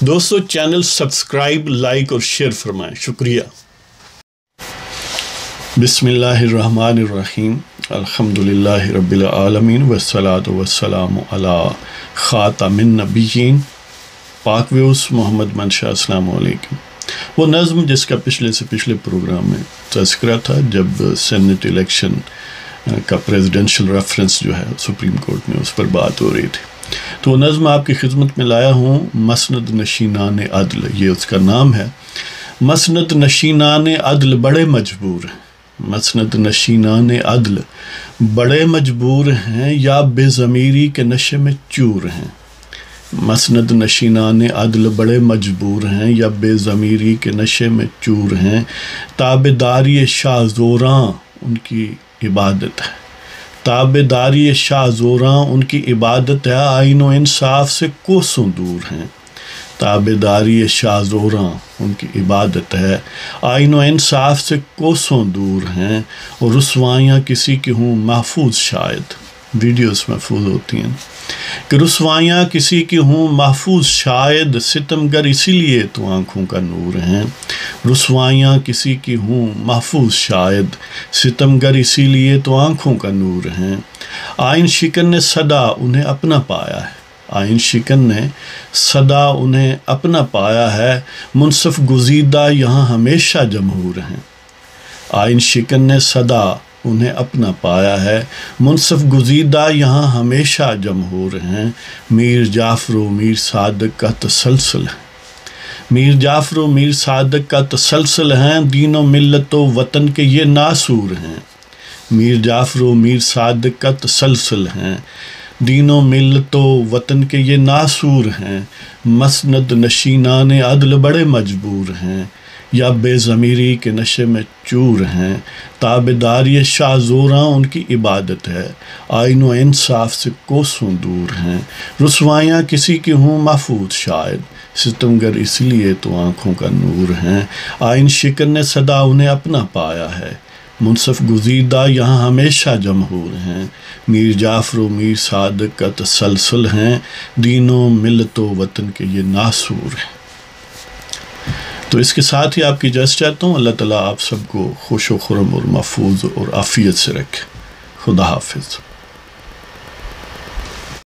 دوستو channel subscribe like اور share فرمائیں، شکریہ۔ بسم اللہ الرحمن الرحیم، الحمدللہ رب العالمین والصلاة والسلام علی خاتم النبیین، پاک ویوس محمد منشا، السلام علیکم۔ وہ نظم جس کا پچھلے پروگرام میں تذکرہ تھا، جب سینٹ الیکشن کا پریزیڈنشل ریفرنس جو ہے سپریم کورٹ میں اس پر بات ہو رہی تھی، تو وہ نظم آپ کی خدمت میں لایا ہوں۔ مسند نشینان عدل، یہ اس کا نام ہے۔ مسند نشینان عدل بڑے مجبور ہیں، مسند نشینان عدل بڑے مجبور ہیں، یا بے ضمیری کے نشے میں چور ہیں۔ مسند نشینان عدل بڑے مجبور ہیں، یا بے ضمیری کے نشے میں چور ہیں۔ تابعداری شاہ زوراں ان کی عبادت ہے، تابعداری شاہ زوراں ان کی عبادت ہے، آئین و انصاف سے کوسوں دور ہیں۔ تابعداری شاہ زوراں ان کی عبادت ہے، آئین و انصاف سے کوسوں دور ہیں۔ اور رسوائیاں کسی کی ہوں محفوظ، شاید ویڈیوز محفوظ ہوتی ہیں کہ رسوائیاں کسی کی ہوں محفوظ شاید، ستمگر اسی لیے تو آنکھوں کا نور ہیں۔ رسوائیاں کسی کی ہوں محفوظ شاید، ستمگر اسی لیے تو آنکھوں کا نور ہیں۔ آئین شکن نے صدا انہیں اپنا پایا ہے، آئین شکن نے صدا انہیں اپنا پایا ہے، منصف گزیدہ یہاں ہمیشہ جمہور ہیں۔ آئین شکن نے صدا انہیں اپنا پایا ہے، منصف گزیدہ یہاں ہمیشہ جمہور ہیں۔ میر جعفر و میر صادق کا تسلسل ہے، میر جعفر و میر صادق کا تسلسل ہیں، دین و ملت و وطن کے یہ ناصور ہیں۔ میر جعفر و میر صادق کا تسلسل ہیں، دین و ملت و وطن کے یہ ناصور ہیں۔ مسند نشینان عدل بڑے مجبور ہیں، یا بے ضمیری کے نشے میں چور ہیں۔ تابعداری شاہ زوراں ان کی عبادت ہے، آئین و انصاف سے کوسوں دور ہیں۔ رسوائیاں کسی کی ہوں محفوظ شاید، ستمگر اس لیے تو آنکھوں کا نور ہیں۔ آئین شکن نے صدا انہیں اپنا پایا ہے، منصف گزیدہ یہاں ہمیشہ جمہور ہیں۔ میر جعفر و میر صادق کا تسلسل ہیں، دین و ملت و وطن کے یہ ناصور ہیں۔ تو اس کے ساتھ ہی آپ کی اجازت چاہتا ہوں۔ اللہ تعالیٰ آپ سب کو خوش و خرم اور محفوظ اور عافیت سے رکھے۔ خدا حافظ۔